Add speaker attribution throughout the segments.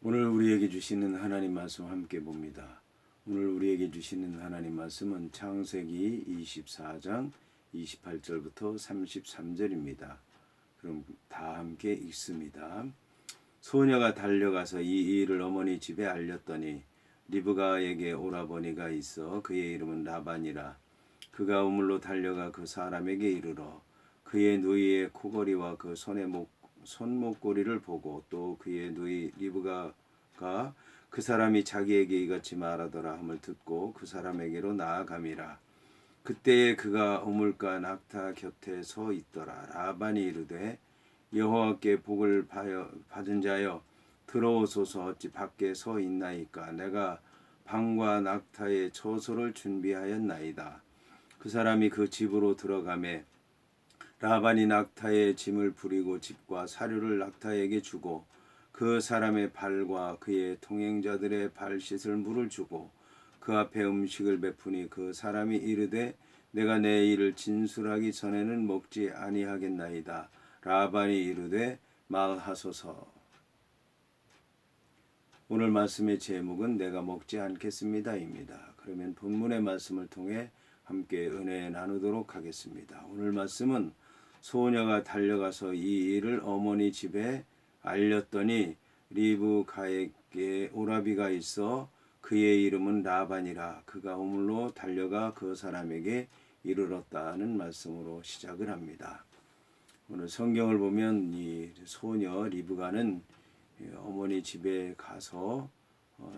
Speaker 1: 오늘 우리에게 주시는 하나님 말씀 함께 봅니다. 오늘 우리에게 주시는 하나님 말씀은 창세기 24장 28절부터 33절입니다. 그럼 다 함께 읽습니다. 소녀가 달려가서 이 일을 어머니 집에 알렸더니 리브가에게 오라버니가 있어 그의 이름은 라반이라. 그가 우물로 달려가 그 사람에게 이르러 그의 누이의 코걸이와 그 손목고리를 보고 또 그의 누이 리브가가 그 사람이 자기에게 이같이 말하더라 함을 듣고 그 사람에게로 나아감이라. 그때에 그가 우물가 낙타 곁에 서 있더라. 라반이 이르되 여호와께 복을 받은 자여 들어오소서. 어찌 밖에 서 있나이까. 내가 방과 낙타의 처소를 준비하였나이다. 그 사람이 그 집으로 들어가매 라반이 낙타의 짐을 부리고 집과 사료를 낙타에게 주고 그 사람의 발과 그의 동행자들의 발 씻을 물을 주고 그 앞에 음식을 베푸니 그 사람이 이르되 내가 내 일을 진술하기 전에는 먹지 아니하겠나이다. 라반이 이르되 말하소서. 오늘 말씀의 제목은 내가 먹지 않겠습니다입니다. 그러면 본문의 말씀을 통해 함께 은혜 나누도록 하겠습니다. 오늘 말씀은 소녀가 달려가서 이 일을 어머니 집에 알렸더니 리브가에게 오라비가 있어 그의 이름은 라반이라. 그가 우물로 달려가 그 사람에게 이르렀다는 말씀으로 시작을 합니다. 오늘 성경을 보면 이 소녀 리브가는 어머니 집에 가서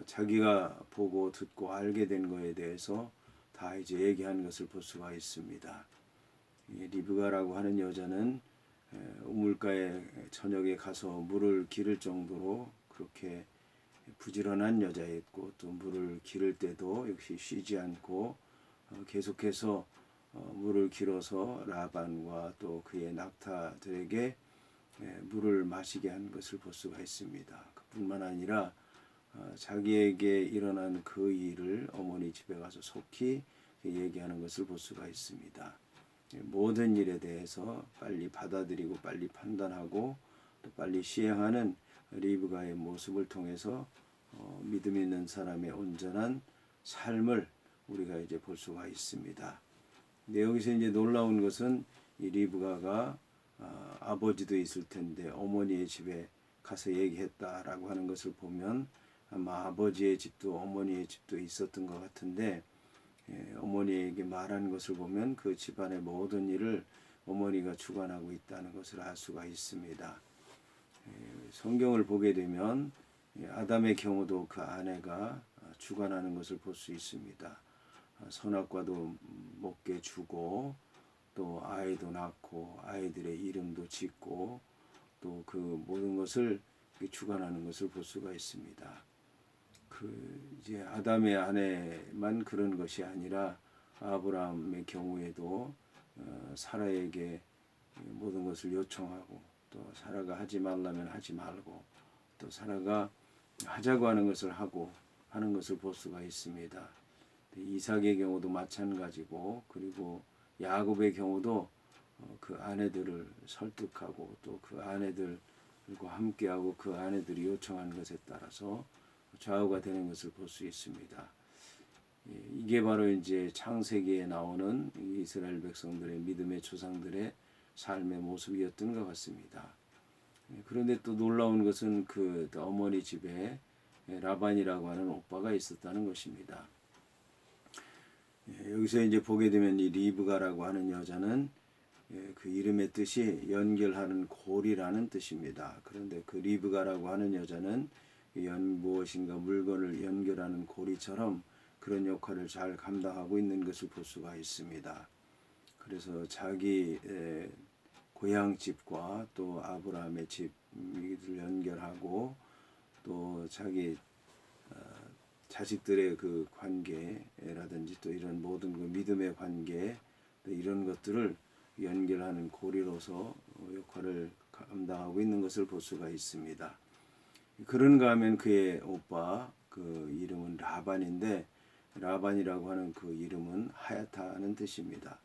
Speaker 1: 자기가 보고 듣고 알게 된 것에 대해서 다 이제 얘기하는 것을 볼 수가 있습니다. 리브가라고 하는 여자는 우물가에 저녁에 가서 물을 기를 정도로 그렇게 부지런한 여자였고 또 물을 기를 때도 역시 쉬지 않고 계속해서 물을 길어서 라반과 또 그의 낙타들에게 물을 마시게 한 것을 볼 수가 있습니다. 그뿐만 아니라 자기에게 일어난 그 일을 어머니 집에 가서 속히 얘기하는 것을 볼 수가 있습니다. 모든 일에 대해서 빨리 받아들이고 빨리 판단하고 또 빨리 시행하는 리브가의 모습을 통해서 믿음 있는 사람의 온전한 삶을 우리가 이제 볼 수가 있습니다. 근데 여기서 이제 놀라운 것은 이 리브가가 아버지도 있을 텐데 어머니의 집에 가서 얘기했다라고 하는 것을 보면 아마 아버지의 집도 어머니의 집도 있었던 것 같은데 어머니에게 말한 것을 보면 그 집안의 모든 일을 어머니가 주관하고 있다는 것을 알 수가 있습니다. 성경을 보게 되면 아담의 경우도 그 아내가 주관하는 것을 볼 수 있습니다. 선악과도 먹게 주고 또 아이도 낳고 아이들의 이름도 짓고 또 그 모든 것을 주관하는 것을 볼 수가 있습니다. 이제 아담의 아내만 그런 것이 아니라 아브라함의 경우에도 사라에게 모든 것을 요청하고 또 사라가 하지 말라면 하지 말고 또 사라가 하자고 하는 것을 하고 하는 것을 볼 수가 있습니다. 이삭의 경우도 마찬가지고 그리고 야곱의 경우도 그 아내들을 설득하고 또 그 아내들과 함께하고 그 아내들이 요청하는 것에 따라서 좌우가 되는 것을 볼 수 있습니다. 이게 바로 이제 창세기에 나오는 이스라엘 백성들의 믿음의 조상들의 삶의 모습이었던 것 같습니다. 그런데 또 놀라운 것은 그 어머니 집에 라반이라고 하는 오빠가 있었다는 것입니다. 여기서 이제 보게 되면 이 리브가라고 하는 여자는 그 이름의 뜻이 연결하는 고리라는 뜻입니다. 그런데 그 리브가라고 하는 여자는 무엇인가 물건을 연결하는 고리처럼 그런 역할을 잘 감당하고 있는 것을 볼 수가 있습니다. 그래서 자기 고향 집과 또 아브라함의 집을 연결하고 또 자기 자식들의 그 관계라든지 또 이런 모든 그 믿음의 관계 이런 것들을 연결하는 고리로서 역할을 감당하고 있는 것을 볼 수가 있습니다. 그런가 하면 그의 오빠 그 이름은 라반인데 라반이라고 하는 그 이름은 하얗다는 뜻입니다.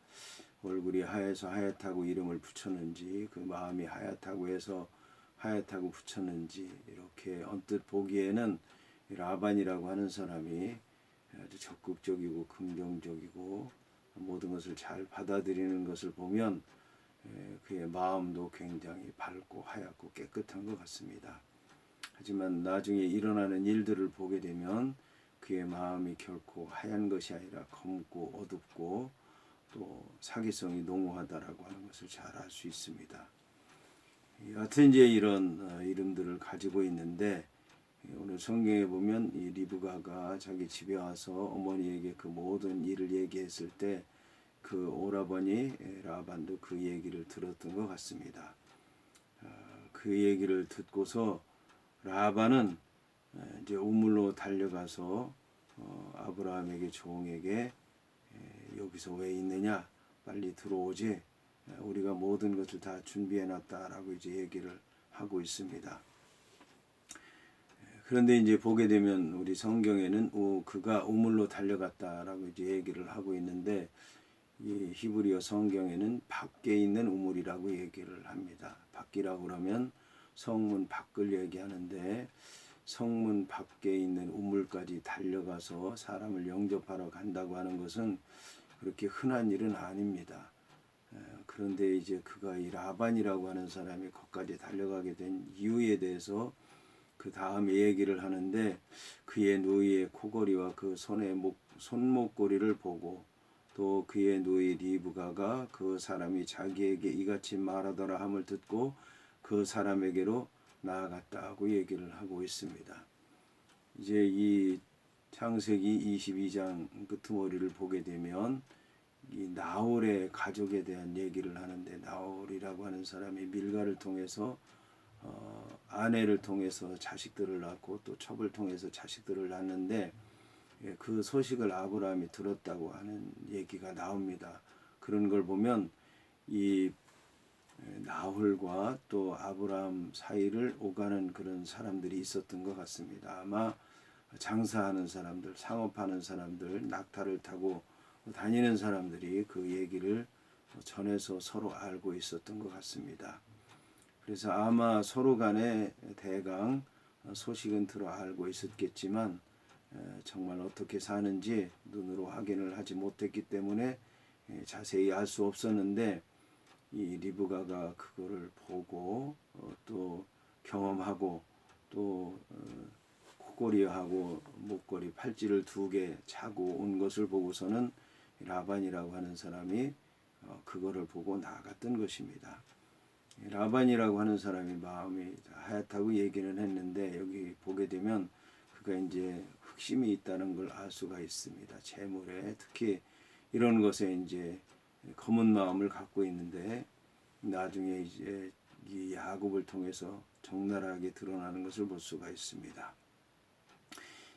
Speaker 1: 얼굴이 하얘서 하얗다고 이름을 붙였는지 그 마음이 하얗다고 해서 하얗다고 붙였는지 이렇게 언뜻 보기에는 라반이라고 하는 사람이 아주 적극적이고 긍정적이고 모든 것을 잘 받아들이는 것을 보면 그의 마음도 굉장히 밝고 하얗고 깨끗한 것 같습니다. 하지만 나중에 일어나는 일들을 보게 되면 그의 마음이 결코 하얀 것이 아니라 검고 어둡고 또 사기성이 농후하다라고 하는 것을 잘 알 수 있습니다. 여하튼 이제 이런 이름들을 가지고 있는데 오늘 성경에 보면 이 리브가가 자기 집에 와서 어머니에게 그 모든 일을 얘기했을 때 그 오라버니 라반도 그 얘기를 들었던 것 같습니다. 그 얘기를 듣고서 라반은 이제 우물로 달려가서 아브라함에게 종에게 여기서 왜 있느냐 빨리 들어오지 우리가 모든 것을 다 준비해놨다라고 이제 얘기를 하고 있습니다. 그런데 이제 보게 되면 우리 성경에는 그가 우물로 달려갔다라고 이제 얘기를 하고 있는데 이 히브리어 성경에는 밖에 있는 우물이라고 얘기를 합니다. 밖이라고 그러면 성문 밖을 얘기하는데 성문 밖에 있는 우물까지 달려가서 사람을 영접하러 간다고 하는 것은 그렇게 흔한 일은 아닙니다. 그런데 이제 그가 이 라반이라고 하는 사람이 거기까지 달려가게 된 이유에 대해서 그 다음에 얘기를 하는데 그의 누이의 코걸이와 그 손목걸이를 보고 또 그의 누이 리브가가 그 사람이 자기에게 이같이 말하더라 함을 듣고 그 사람에게로 나아갔다고 얘기를 하고 있습니다. 이제 이 창세기 22장 끄트머리를 보게 되면 이 나홀의 가족에 대한 얘기를 하는데 나홀이라고 하는 사람이 밀가를 통해서 아내를 통해서 자식들을 낳고 또 첩을 통해서 자식들을 낳는데 그 소식을 아브라함이 들었다고 하는 얘기가 나옵니다. 그런 걸 보면 이 나홀과 또 아브라함 사이를 오가는 그런 사람들이 있었던 것 같습니다. 아마 장사하는 사람들, 상업하는 사람들, 낙타를 타고 다니는 사람들이 그 얘기를 전해서 서로 알고 있었던 것 같습니다. 그래서 아마 서로 간에 대강 소식은 들어 알고 있었겠지만 정말 어떻게 사는지 눈으로 확인을 하지 못했기 때문에 자세히 알 수 없었는데 이 리브가가 그거를 보고 또 경험하고 또 코걸이하고 목걸이 팔찌를 2개 차고 온 것을 보고서는 라반이라고 하는 사람이 그거를 보고 나갔던 것입니다. 라반이라고 하는 사람이 마음이 하얗다고 얘기는 했는데 여기 보게 되면 그가 이제 흑심이 있다는 걸 알 수가 있습니다. 재물에 특히 이런 것에 이제 검은 마음을 갖고 있는데 나중에 이제 이 야곱을 통해서 적나라하게 드러나는 것을 볼 수가 있습니다.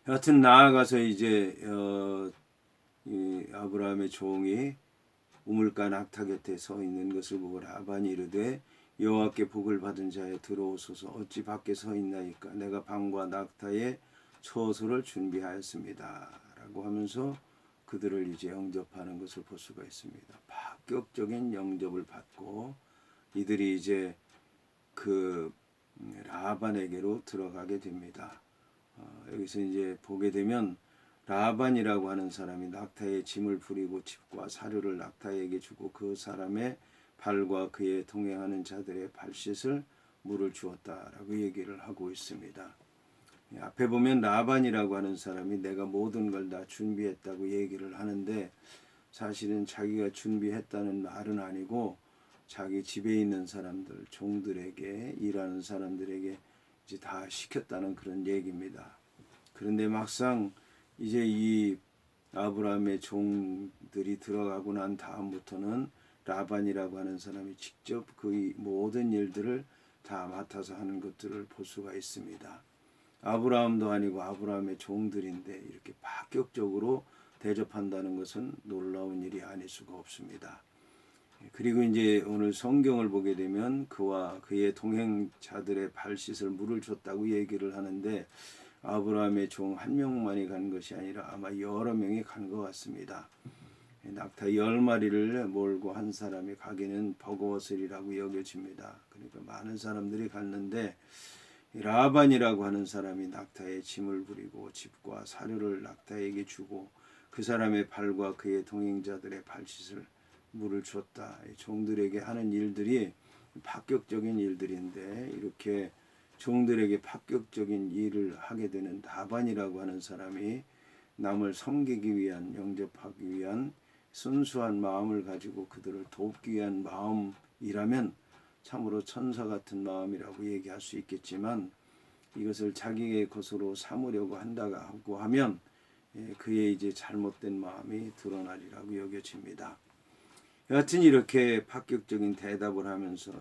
Speaker 1: 여하튼 나아가서 이제 이 아브라함의 종이 우물가 낙타 곁에 서 있는 것을 보고 라반이 이르되 여호와께 복을 받은 자여 들어오소서 어찌 밖에 서 있나이까 내가 방과 낙타의 처소를 준비하였습니다 라고 하면서 그들을 이제 영접하는 것을 볼 수가 있습니다. 파격적인 영접을 받고 이들이 이제 그 라반에게로 들어가게 됩니다. 여기서 이제 보게 되면 라반이라고 하는 사람이 낙타의 짐을 부리고 집과 사료를 낙타에게 주고 그 사람의 발과 그의 동행하는 자들의 발짓을 물을 주었다라고 얘기를 하고 있습니다. 앞에 보면 라반이라고 하는 사람이 내가 모든 걸 다 준비했다고 얘기를 하는데 사실은 자기가 준비했다는 말은 아니고 자기 집에 있는 사람들, 종들에게 일하는 사람들에게 이제 다 시켰다는 그런 얘기입니다. 그런데 막상 이제 이 아브라함의 종들이 들어가고 난 다음부터는 라반이라고 하는 사람이 직접 그 모든 일들을 다 맡아서 하는 것들을 볼 수가 있습니다. 아브라함도 아니고 아브라함의 종들인데 이렇게 파격적으로 대접한다는 것은 놀라운 일이 아닐 수가 없습니다. 그리고 이제 오늘 성경을 보게 되면 그와 그의 동행자들의 발짓을 물을 줬다고 얘기를 하는데 아브라함의 종 한 명만이 간 것이 아니라 아마 여러 명이 간 것 같습니다. 낙타 10마리를 몰고 한 사람이 가기는 버거웠으리라고 여겨집니다. 그러니까 많은 사람들이 갔는데 라반이라고 하는 사람이 낙타의 짐을 부리고 집과 사료를 낙타에게 주고 그 사람의 발과 그의 동행자들의 발짓을 물을 줬다. 종들에게 하는 일들이 파격적인 일들인데 이렇게 종들에게 파격적인 일을 하게 되는 라반이라고 하는 사람이 남을 섬기기 위한, 영접하기 위한 순수한 마음을 가지고 그들을 돕기 위한 마음이라면 참으로 천사 같은 마음이라고 얘기할 수 있겠지만 이것을 자기의 것으로 삼으려고 한다고 하면 그의 이제 잘못된 마음이 드러나리라고 여겨집니다. 여하튼 이렇게 파격적인 대답을 하면서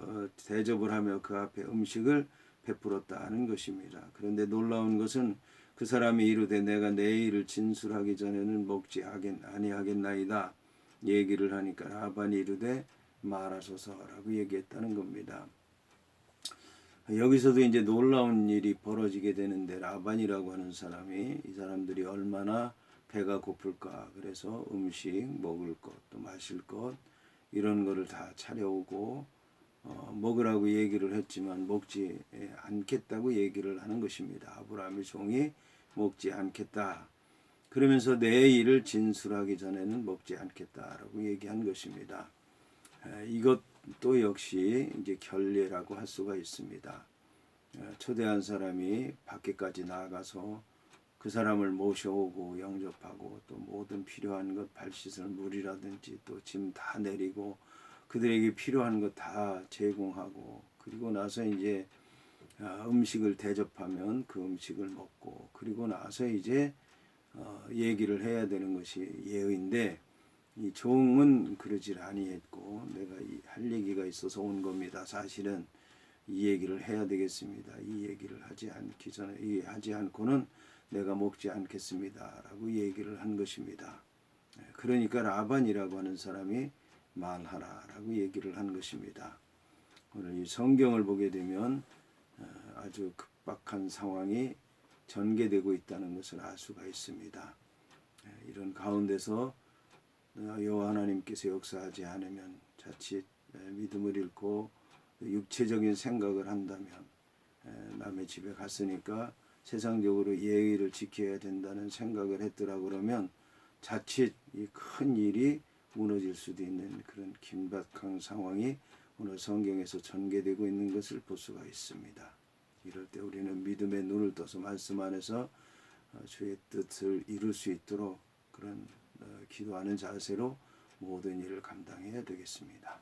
Speaker 1: 대접을 하며 그 앞에 음식을 베풀었다 하는 것입니다. 그런데 놀라운 것은 그 사람이 이르되 내가 내 일을 진술하기 전에는 먹지 아니하겠나이다 얘기를 하니까 라반이 이르되 말하소서라고 얘기했다는 겁니다. 여기서도 이제 놀라운 일이 벌어지게 되는데 라반이라고 하는 사람이 이 사람들이 얼마나 배가 고플까 그래서 음식 먹을 것 또 마실 것 이런 거를 다 차려오고 먹으라고 얘기를 했지만 먹지 않겠다고 얘기를 하는 것입니다. 아브라함의 종이 먹지 않겠다. 그러면서 내 일을 진술하기 전에는 먹지 않겠다라고 얘기한 것입니다. 이것도 역시 이제 결례라고 할 수가 있습니다. 초대한 사람이 밖에까지 나가서 그 사람을 모셔오고 영접하고 또 모든 필요한 것 발씻을 물이라든지 또 짐 다 내리고 그들에게 필요한 것 다 제공하고 그리고 나서 이제 음식을 대접하면 그 음식을 먹고 그리고 나서 이제 얘기를 해야 되는 것이 예의인데 이 종은 그러질 아니했고 내가 할 얘기가 있어서 온 겁니다. 사실은 이 얘기를 해야 되겠습니다. 이 얘기를 하지 않고는 내가 먹지 않겠습니다라고 얘기를 한 것입니다. 그러니까 라반이라고 하는 사람이 말하라라고 얘기를 한 것입니다. 오늘 이 성경을 보게 되면 아주 급박한 상황이 전개되고 있다는 것을 알 수가 있습니다. 이런 가운데서 여호와 하나님께서 역사하지 않으면 자칫 믿음을 잃고 육체적인 생각을 한다면 남의 집에 갔으니까 세상적으로 예의를 지켜야 된다는 생각을 했더라 그러면 자칫 이 큰 일이 무너질 수도 있는 그런 긴박한 상황이 오늘 성경에서 전개되고 있는 것을 볼 수가 있습니다. 이럴 때 우리는 믿음의 눈을 떠서 말씀 안에서 주의 뜻을 이룰 수 있도록 그런 기도하는 자세로 모든 일을 감당해야 되겠습니다.